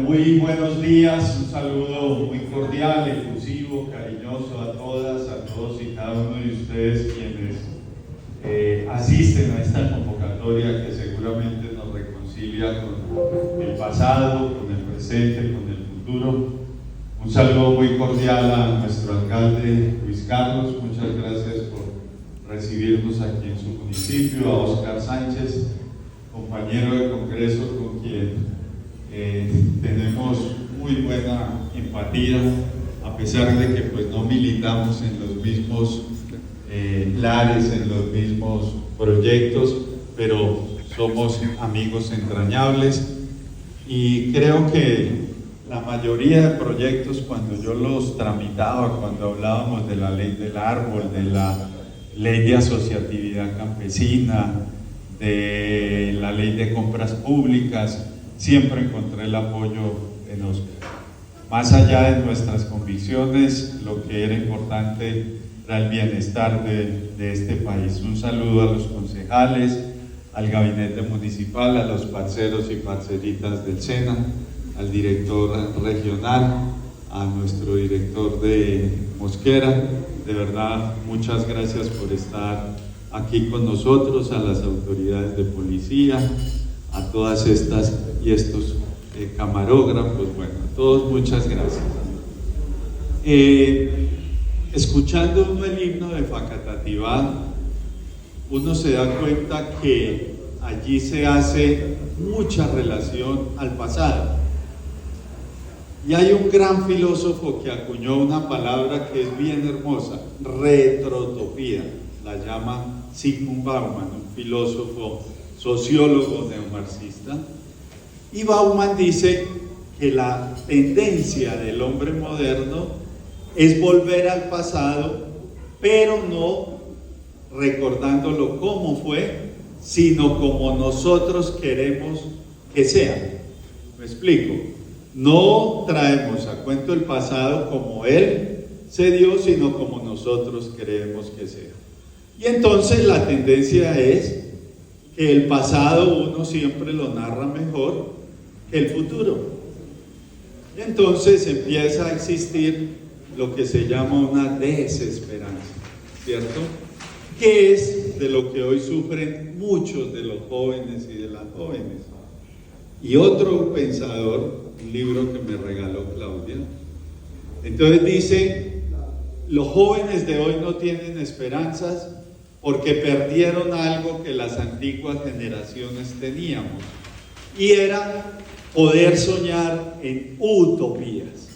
Muy buenos días, un saludo muy cordial, efusivo, cariñoso a todas, a todos y cada uno de ustedes quienes asisten a esta convocatoria que seguramente nos reconcilia con el pasado, con el presente, con el futuro. Un saludo muy cordial a nuestro alcalde Luis Carlos, muchas gracias por recibirnos aquí en su municipio, a Oscar Sánchez, compañero de Congreso con quien tenemos muy buena empatía, a pesar de que pues no militamos en los mismos lares, en los mismos proyectos, pero somos amigos entrañables y creo que la mayoría de proyectos, cuando yo los tramitaba, cuando hablábamos de la ley del árbol, de la ley de asociatividad campesina, de la ley de compras públicas, siempre encontré el apoyo en Oscar. Más allá de nuestras convicciones, lo que era importante era el bienestar de este país. Un saludo a los concejales, al gabinete municipal, a los parceros y parceritas del SENA, al director regional, a nuestro director de Mosquera. De verdad, muchas gracias por estar aquí con nosotros, a las autoridades de policía, a todas estas y estos camarógrafos, bueno, a todos muchas gracias. Escuchando uno el himno de Facatativá, uno se da cuenta que allí se hace mucha relación al pasado. Y hay un gran filósofo que acuñó una palabra que es bien hermosa, retrotopía, la llama Zygmunt Bauman, un filósofo sociólogo neomarxista, y Bauman dice que la tendencia del hombre moderno es volver al pasado, pero no recordándolo como fue, sino como nosotros queremos que sea. ¿Me explico? No traemos a cuento el pasado como él se dio, sino como nosotros queremos que sea. Y entonces la tendencia es que el pasado uno siempre lo narra mejor que el futuro. Y entonces empieza a existir lo que se llama una desesperanza, ¿cierto? Que es de lo que hoy sufren muchos de los jóvenes y de las jóvenes. Y otro pensador, un libro que me regaló Claudia, entonces dice, los jóvenes de hoy no tienen esperanzas porque perdieron algo que las antiguas generaciones teníamos, y era poder soñar en utopías.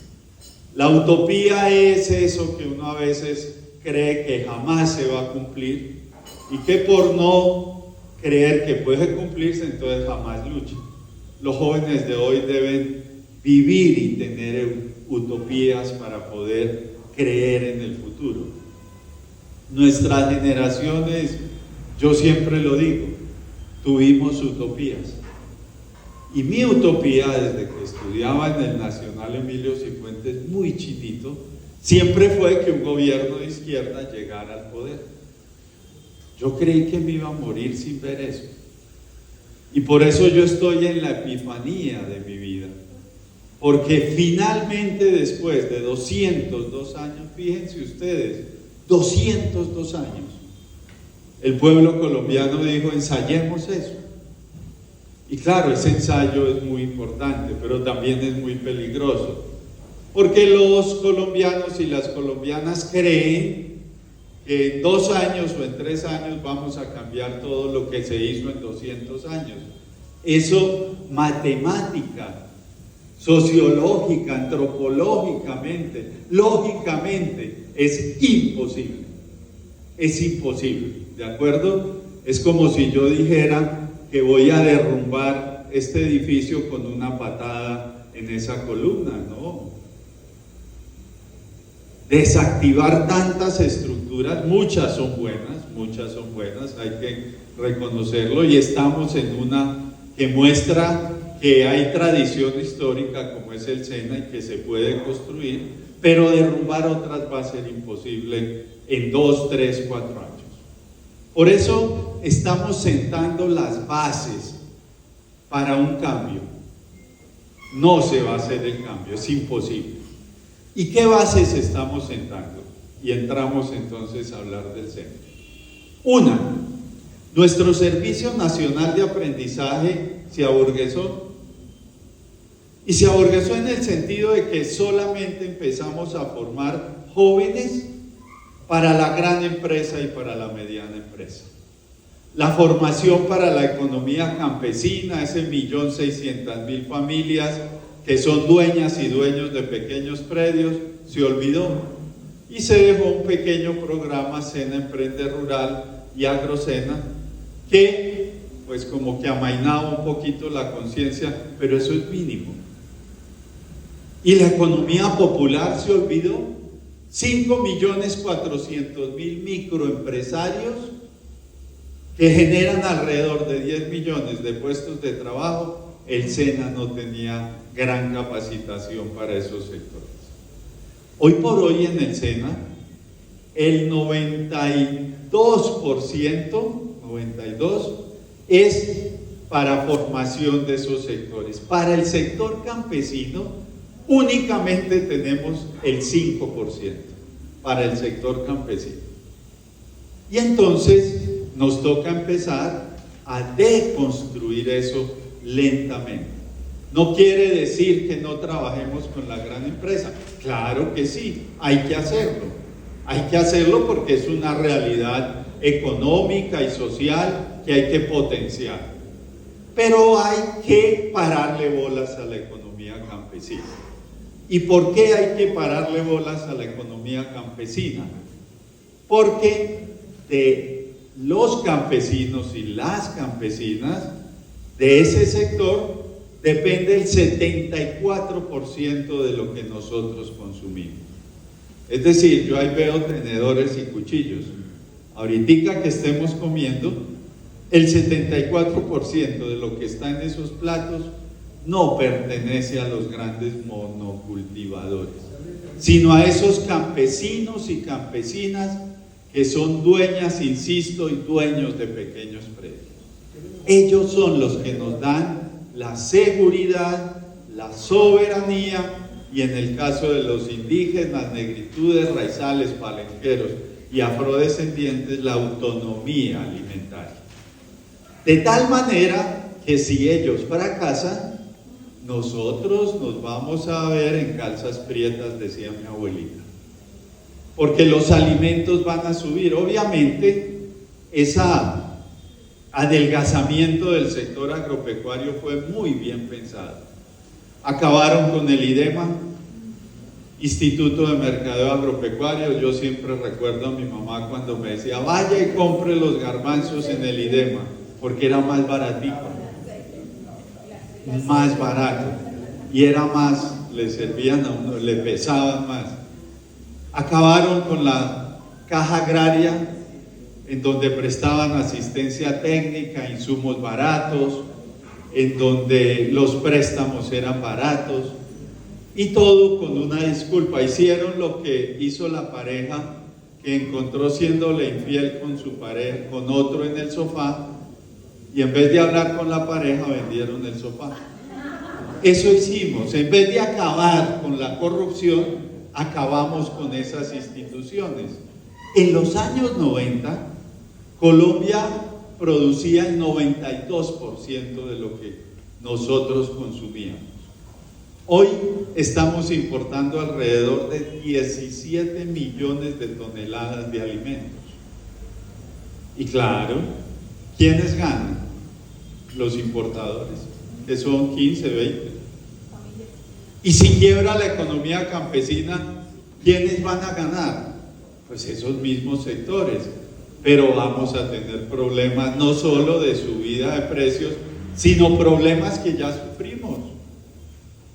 La utopía es eso que uno a veces cree que jamás se va a cumplir y que por no creer que puede cumplirse, entonces jamás lucha. Los jóvenes de hoy deben vivir y tener utopías para poder creer en el futuro. Nuestras generaciones, yo siempre lo digo, tuvimos utopías. Y mi utopía, desde que estudiaba en el Nacional Emilio Cifuentes, muy chiquito, siempre fue que un gobierno de izquierda llegara al poder. Yo creí que me iba a morir sin ver eso. Y por eso yo estoy en la epifanía de mi vida. Porque finalmente, después de 202 años, fíjense ustedes, 202 años, el pueblo colombiano dijo, ensayemos eso. Y claro, ese ensayo es muy importante, pero también es muy peligroso, porque los colombianos y las colombianas creen que en 2 años o en 3 años vamos a cambiar todo lo que se hizo en 200 años. Eso matemática, sociológica, antropológicamente, lógicamente, es imposible. Es imposible, ¿de acuerdo? Es como si yo dijera que voy a derrumbar este edificio con una patada en esa columna, ¿no? Desactivar tantas estructuras, muchas son buenas, hay que reconocerlo, y estamos en una que muestra que hay tradición histórica como es el SENA y que se puede construir, pero derrumbar otras va a ser imposible en 2, 3, 4 años. Por eso estamos sentando las bases para un cambio. no se va a hacer el cambio, es imposible. ¿Y qué bases estamos sentando? Y entramos entonces a hablar del SENA. Una, nuestro Servicio Nacional de Aprendizaje se aburguesó. Y se aburguesó en el sentido de que solamente empezamos a formar jóvenes para la gran empresa y para la mediana empresa. La formación para la economía campesina, ese 1.600.000 familias que son dueñas y dueños de pequeños predios, se olvidó y se dejó un pequeño programa SENA Emprende Rural y AgroSENA que pues como que amainaba un poquito la conciencia, pero eso es mínimo. Y la economía popular se olvidó. 5.400.000 microempresarios que generan alrededor de 10 millones de puestos de trabajo. El SENA no tenía gran capacitación para esos sectores. Hoy por hoy en el SENA, el 92% es para formación de esos sectores. Para el sector campesino, únicamente tenemos el 5% para el sector campesino. Y entonces nos toca empezar a deconstruir eso lentamente. No quiere decir que no trabajemos con la gran empresa. Claro que sí, hay que hacerlo. Hay que hacerlo porque es una realidad económica y social que hay que potenciar. Pero hay que pararle bolas a la economía campesina. ¿Y por qué hay que pararle bolas a la economía campesina? Porque de los campesinos y las campesinas de ese sector depende el 74% de lo que nosotros consumimos. Es decir, yo ahí veo tenedores y cuchillos. Ahorita que estemos comiendo, el 74% de lo que está en esos platos no pertenece a los grandes monocultivadores, sino a esos campesinos y campesinas que son dueñas, insisto, y dueños de pequeños predios. Ellos son los que nos dan la seguridad, la soberanía y en el caso de los indígenas, negritudes, raizales, palenqueros y afrodescendientes, la autonomía alimentaria. De tal manera que si ellos fracasan, nosotros nos vamos a ver en calzas prietas, decía mi abuelita, porque los alimentos van a subir. Obviamente, ese adelgazamiento del sector agropecuario fue muy bien pensado. Acabaron con el IDEMA, Instituto de Mercadeo Agropecuario. Yo siempre recuerdo a mi mamá cuando me decía, vaya y compre los garbanzos en el IDEMA, porque era más baratito, más barato, y era más, le servían a uno, le pesaban más. Acabaron con la caja agraria, en donde prestaban asistencia técnica, insumos baratos, en donde los préstamos eran baratos, y todo con una disculpa. Hicieron lo que hizo la pareja que encontró siéndole infiel con su pareja, con otro en el sofá, y en vez de hablar con la pareja, vendieron el sofá. Eso hicimos. En vez de acabar con la corrupción, acabamos con esas instituciones. En los años 90, Colombia producía el 92% de lo que nosotros consumíamos. Hoy estamos importando alrededor de 17 millones de toneladas de alimentos. Y claro, ¿quiénes ganan? Los importadores, que son 15, 20. Y si quiebra la economía campesina, ¿quiénes van a ganar? Pues esos mismos sectores. Pero vamos a tener problemas no solo de subida de precios, sino problemas que ya sufrimos.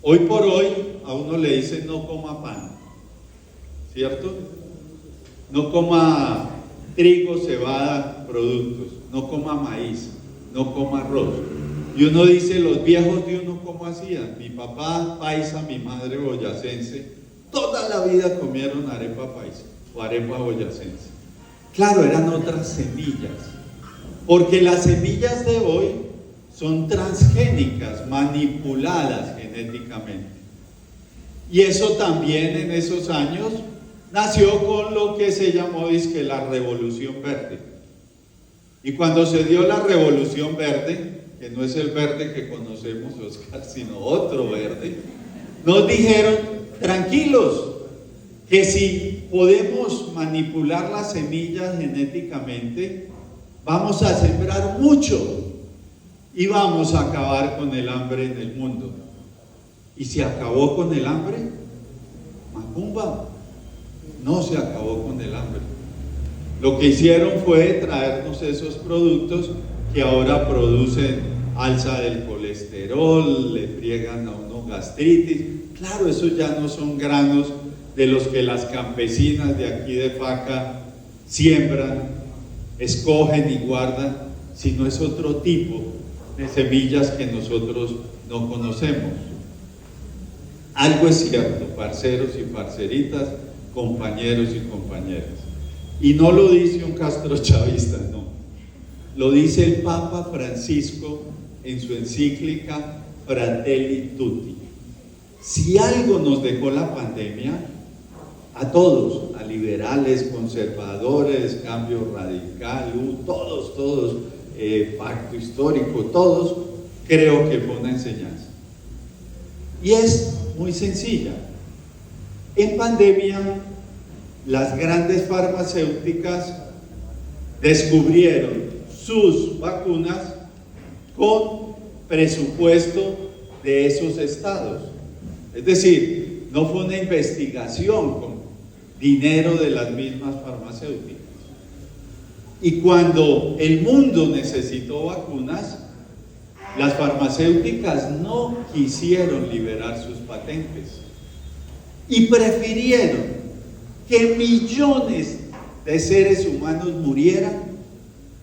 Hoy por hoy a uno le dicen no coma pan, ¿cierto? No coma trigo, cebada, productos, no coma maíz, no coma arroz. Y uno dice, los viejos de uno ¿cómo hacían? Mi papá paisa, mi madre boyacense, toda la vida comieron arepa paisa o arepa boyacense. Claro, eran otras semillas, porque las semillas de hoy son transgénicas, manipuladas genéticamente. genéticamente. Y eso también en esos años nació con lo que se llamó dizque la Revolución Verde. Y cuando se dio la Revolución Verde, que no es el verde que conocemos, Oscar, sino otro verde, nos dijeron, tranquilos, que si podemos manipular las semillas genéticamente, vamos a sembrar mucho y vamos a acabar con el hambre en el mundo. ¿Y se acabó con el hambre? Macumba, no se acabó con el hambre. Lo que hicieron fue traernos esos productos que ahora producen alza del colesterol, le friegan a uno gastritis. Claro, esos ya no son granos de los que las campesinas de aquí de Faca siembran, escogen y guardan, sino es otro tipo de semillas que nosotros no conocemos. Algo es cierto, parceros y parceritas, compañeros y compañeras. Y no lo dice un castrochavista, no. Lo dice el Papa Francisco en su encíclica Fratelli Tutti. Si algo nos dejó la pandemia, a todos, a liberales, conservadores, cambio radical, todos, pacto histórico, todos, creo que fue una enseñanza. Y es muy sencilla. En pandemia, las grandes farmacéuticas descubrieron sus vacunas con presupuesto de esos estados. Es decir, no fue una investigación con dinero de las mismas farmacéuticas. Y cuando el mundo necesitó vacunas, las farmacéuticas no quisieron liberar sus patentes y prefirieron que millones de seres humanos murieran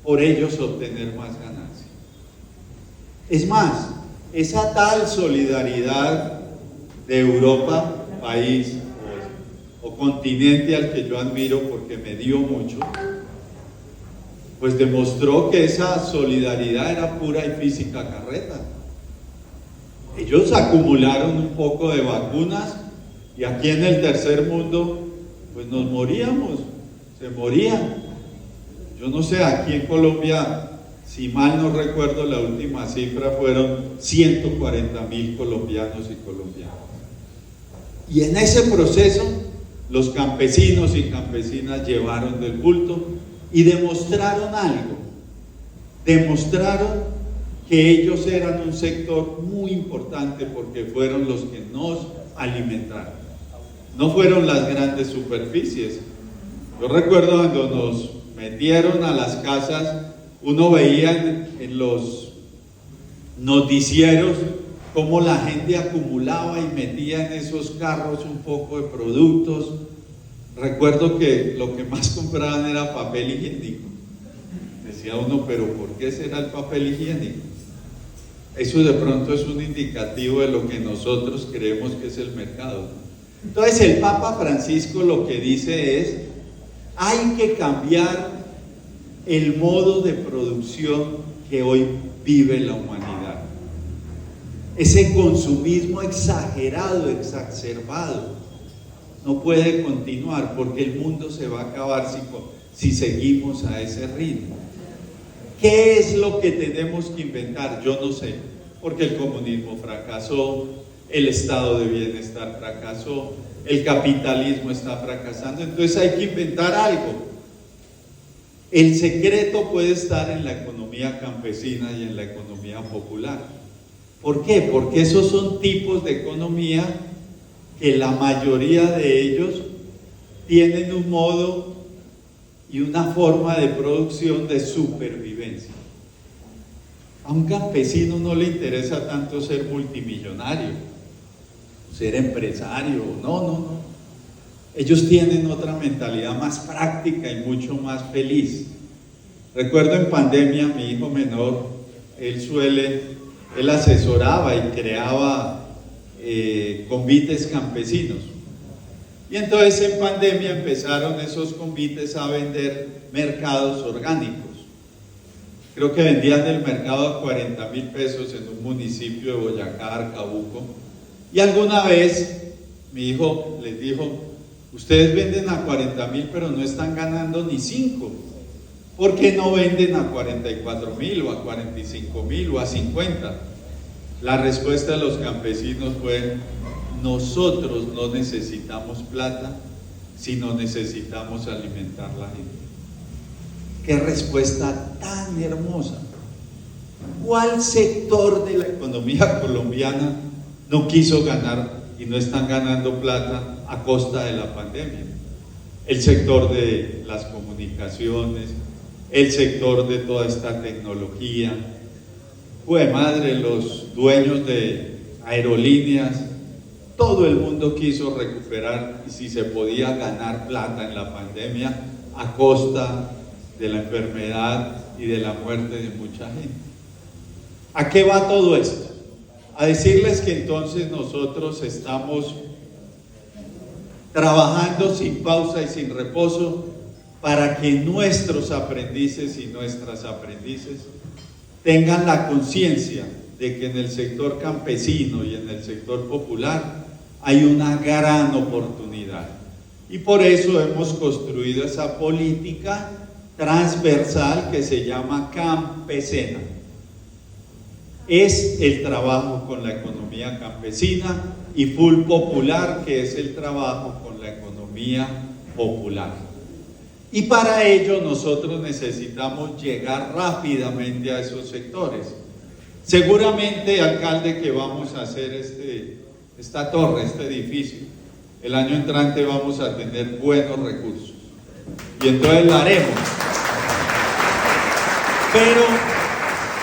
por ellos obtener más ganancia. Es más, esa tal solidaridad de Europa, país o continente al que yo admiro porque me dio mucho, pues demostró que esa solidaridad era pura y física carreta. Ellos acumularon un poco de vacunas y aquí en el tercer mundo pues nos moríamos, se morían. Yo no sé, aquí en Colombia, si mal no recuerdo, la última cifra fueron 140.000 colombianos y colombianas. Y en ese proceso, los campesinos y campesinas llevaron del bulto y demostraron algo. Demostraron que ellos eran un sector muy importante porque fueron los que nos alimentaron. No fueron las grandes superficies. Yo recuerdo cuando nos metieron a las casas, uno veía en los noticieros cómo la gente acumulaba y metía en esos carros un poco de productos. Recuerdo que lo que más compraban era papel higiénico. Decía uno, pero ¿por qué será el papel higiénico? Eso de pronto es un indicativo de lo que nosotros creemos que es el mercado. Entonces el Papa Francisco lo que dice es, hay que cambiar el modo de producción que hoy vive la humanidad. Ese consumismo exagerado, exacerbado, no puede continuar porque el mundo se va a acabar si seguimos a ese ritmo. ¿Qué es lo que tenemos que inventar? Yo no sé, porque el comunismo fracasó, el estado de bienestar fracasó, el capitalismo está fracasando, entonces hay que inventar algo. El secreto puede estar en la economía campesina y en la economía popular. ¿Por qué? Porque esos son tipos de economía que la mayoría de ellos tienen un modo y una forma de producción de supervivencia. A un campesino no le interesa tanto ser multimillonario, ser empresario, no. Ellos tienen otra mentalidad más práctica y mucho más feliz. Recuerdo en pandemia, mi hijo menor, él asesoraba y creaba convites campesinos. Y entonces en pandemia empezaron esos convites a vender mercados orgánicos. Creo que vendían el mercado a 40.000 pesos en un municipio de Boyacá, Arcabuco, Y alguna vez mi hijo les dijo: ustedes venden a 40.000 pero no están ganando ni 5. ¿Por qué no venden a 44.000 o a 45.000 o a 50? La respuesta de los campesinos fue: nosotros no necesitamos plata, sino necesitamos alimentar a la gente. ¡Qué respuesta tan hermosa! ¿Cuál sector de la economía colombiana no quiso ganar y no están ganando plata a costa de la pandemia? El sector de las comunicaciones, el sector de toda esta tecnología, pues madre, los dueños de aerolíneas, todo el mundo quiso recuperar, y si se podía, ganar plata en la pandemia a costa de la enfermedad y de la muerte de mucha gente. ¿A qué va todo esto? A decirles que entonces nosotros estamos trabajando sin pausa y sin reposo para que nuestros aprendices y nuestras aprendices tengan la conciencia de que en el sector campesino y en el sector popular hay una gran oportunidad. Y por eso hemos construido esa política transversal que se llama Campesena. Es el trabajo con la economía campesina, y Full Popular, que es el trabajo con la economía popular. Y para ello nosotros necesitamos llegar rápidamente a esos sectores. Seguramente, alcalde, que vamos a hacer esta torre, este edificio, el año entrante vamos a tener buenos recursos. Y entonces la haremos. Pero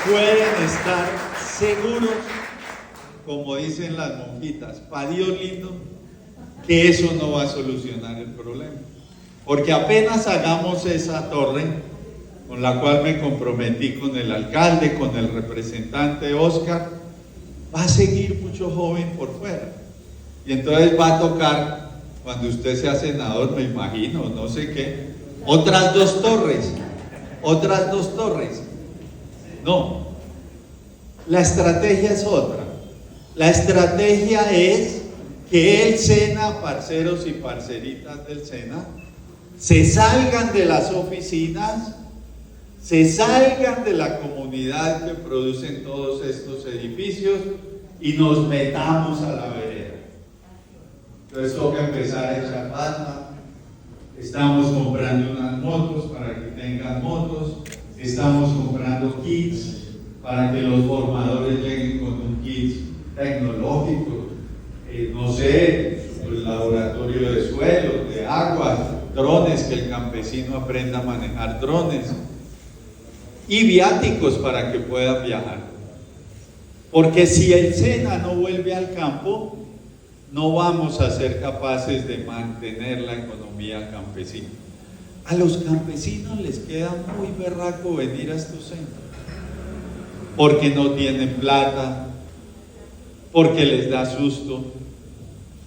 pueden estar seguros, como dicen las monjitas, pa' Dios lindo, que eso no va a solucionar el problema. Porque apenas hagamos esa torre, con la cual me comprometí con el alcalde, con el representante Oscar, va a seguir mucho joven por fuera. Y entonces va a tocar, cuando usted sea senador, me imagino, no sé qué, otras dos torres. No, la estrategia es otra. La estrategia es que el SENA, parceros y parceritas del SENA, se salgan de las oficinas, se salgan de la comunidad que producen todos estos edificios y nos metamos a la vereda. Entonces toca empezar a echar pata. Estamos comprando unas motos para que tengan motos, estamos comprando kits para que los formadores lleguen con un kit tecnológico, no sé, el laboratorio de suelo, de aguas, drones, que el campesino aprenda a manejar drones, y viáticos para que puedan viajar. Porque si el SENA no vuelve al campo, no vamos a ser capaces de mantener la economía campesina. A los campesinos les queda muy berraco venir a estos centros, porque no tienen plata, porque les da susto.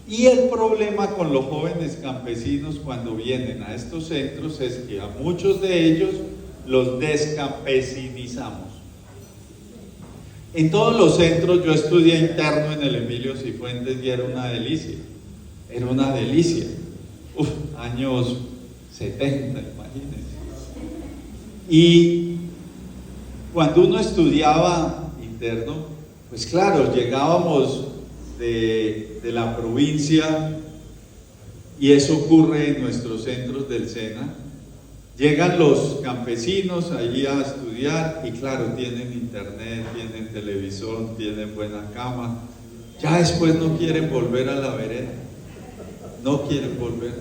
Y el problema con los jóvenes campesinos cuando vienen a estos centros es que a muchos de ellos los descampesinizamos. En todos los centros, yo estudié interno en el Emilio Cifuentes y era una delicia. Años 70, imagínense. Y cuando uno estudiaba interno, pues claro, llegábamos de la provincia, y eso ocurre en nuestros centros del SENA. Llegan los campesinos allí a estudiar y claro, tienen internet, tienen televisión, tienen buena cama. Ya después no quieren volver a la vereda, no quieren volver.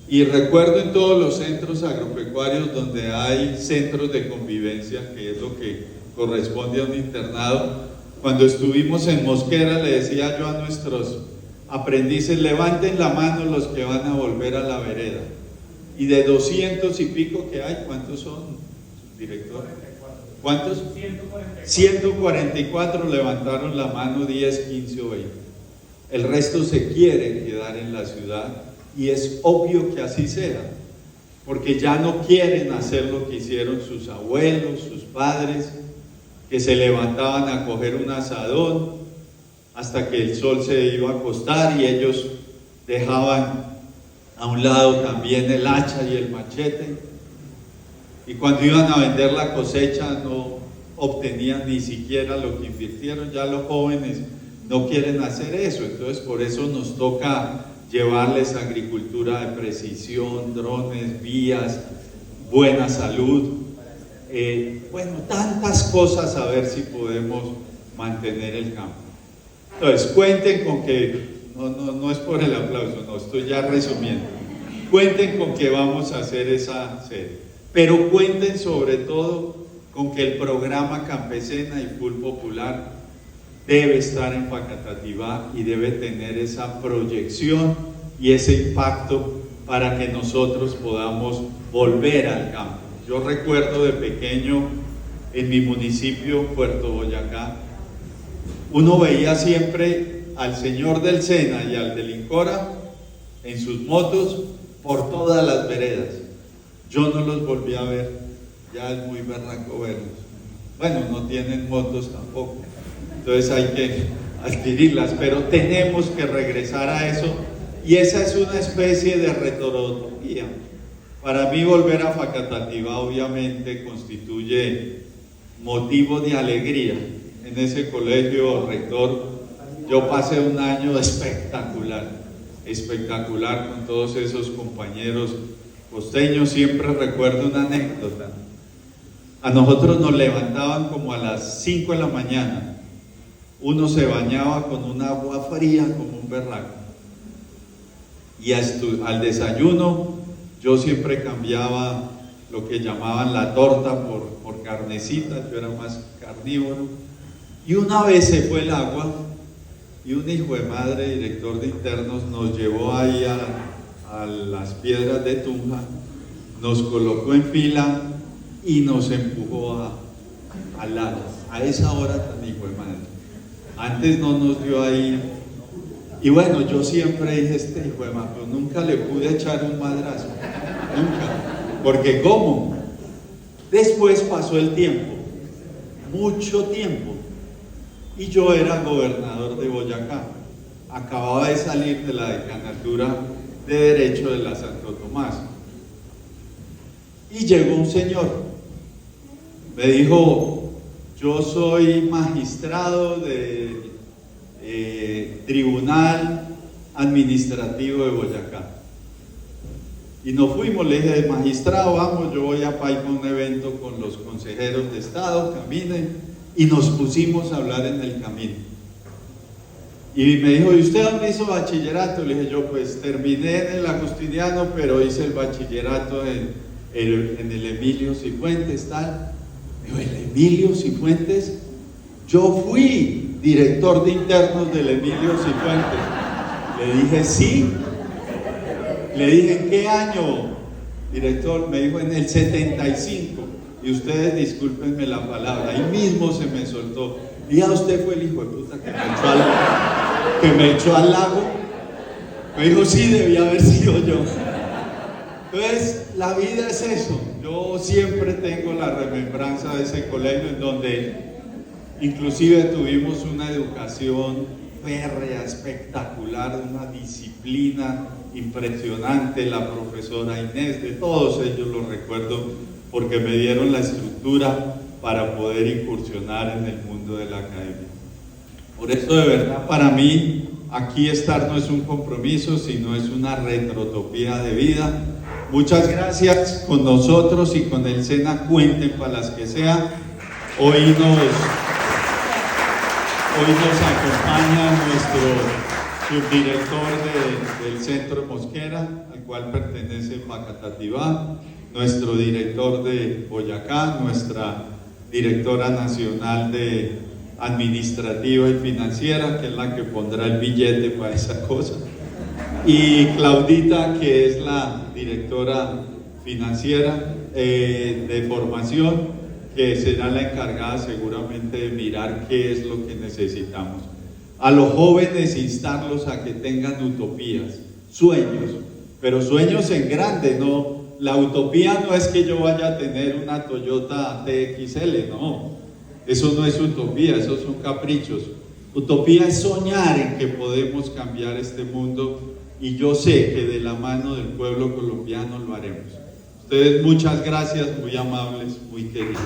Y recuerdo en todos los centros agropecuarios donde hay centros de convivencia, que es lo que corresponde a un internado, cuando estuvimos en Mosquera le decía yo a nuestros aprendices: levanten la mano los que van a volver a la vereda. Y de 200 y pico que hay, ¿cuántos son, director? ¿Cuántos? 144 levantaron la mano, 10, 15 o 20. El resto se quiere quedar en la ciudad, y es obvio que así sea, porque ya no quieren hacer lo que hicieron sus abuelos, sus padres, que se levantaban a coger un asadón hasta que el sol se iba a acostar y ellos dejaban a un lado también el hacha y el machete, y cuando iban a vender la cosecha no obtenían ni siquiera lo que invirtieron. Ya los jóvenes no quieren hacer eso, entonces por eso nos toca llevarles agricultura de precisión, drones, vías, buena salud, bueno, tantas cosas, a ver si podemos mantener el campo. Entonces, cuenten con que, no es por el aplauso, no, estoy ya resumiendo, cuenten con que vamos a hacer esa serie, pero cuenten sobre todo con que el programa Campesina y Full Popular debe estar en Facatativá y debe tener esa proyección y ese impacto para que nosotros podamos volver al campo. Yo recuerdo de pequeño en mi municipio, Puerto Boyacá, uno veía siempre al señor del Sena y al del Incora en sus motos por todas las veredas. Yo no los volví a ver, ya es muy berraco verlos. Bueno, no tienen motos tampoco, entonces hay que adquirirlas, pero tenemos que regresar a eso, y esa es una especie de retorotopía. Para mí volver a Facatativá obviamente constituye motivo de alegría. En ese colegio rector yo pasé un año espectacular con todos esos compañeros costeños. Siempre recuerdo una anécdota. A nosotros nos levantaban como a las 5 de la mañana. Uno se bañaba con un agua fría como un berraco. Y al desayuno yo siempre cambiaba lo que llamaban la torta por carnecita, yo era más carnívoro. Y una vez se fue el agua y un hijo de madre, director de internos, nos llevó ahí a las piedras de Tunja, nos colocó en fila y nos empujó al lago, a esa hora tan hijo de madre. Antes no nos dio ahí, y bueno, yo siempre dije, este hijo de madre, pero nunca le pude echar un madrazo, nunca, porque ¿cómo? Después pasó el tiempo, mucho tiempo, y yo era gobernador de Boyacá, acababa de salir de la decanatura de Derecho de la Santo Tomás, y llegó un señor, me dijo, yo soy magistrado del Tribunal Administrativo de Boyacá, y nos fuimos. Le dije, magistrado, vamos, yo voy a Paipa a un evento con los consejeros de Estado, caminen, y nos pusimos a hablar en el camino. Y me dijo, ¿y usted dónde hizo bachillerato? Le dije yo, pues terminé en el Agustiniano, pero hice el bachillerato en el Emilio Cifuentes, tal. Me dijo, ¿el Emilio Cifuentes? Yo fui director de internos del Emilio Cifuentes. Le dije, sí. Le dije, ¿en qué año, director? Me dijo, en el 75. Y ustedes discúlpenme la palabra, ahí mismo se me soltó. Y a usted fue el hijo de puta que me echó al lago. Me dijo, sí, debía haber sido yo. Entonces, la vida es eso. Yo siempre tengo la remembranza de ese colegio en donde inclusive tuvimos una educación férrea, espectacular, una disciplina impresionante. La profesora Inés, de todos ellos los recuerdo porque me dieron la estructura para poder incursionar en el mundo de la academia. Por eso, de verdad, para mí, aquí estar no es un compromiso, sino es una retrotopía de vida. Muchas gracias. Con nosotros y con el SENA cuenten para las que sea. Hoy nos acompaña nuestro subdirector del Centro Mosquera, al cual pertenece Facatativá, nuestro director de Boyacá, nuestra directora nacional de administrativa y financiera, que es la que pondrá el billete para esa cosa, y Claudita, que es la directora financiera de formación, que será la encargada seguramente de mirar qué es lo que necesitamos. A los jóvenes instarlos a que tengan utopías, sueños, pero sueños en grande, no. La utopía no es que yo vaya a tener una Toyota TXL, no. Eso no es utopía, esos son caprichos. Utopía es soñar en que podemos cambiar este mundo, y yo sé que de la mano del pueblo colombiano lo haremos. Ustedes, muchas gracias, muy amables, muy queridos.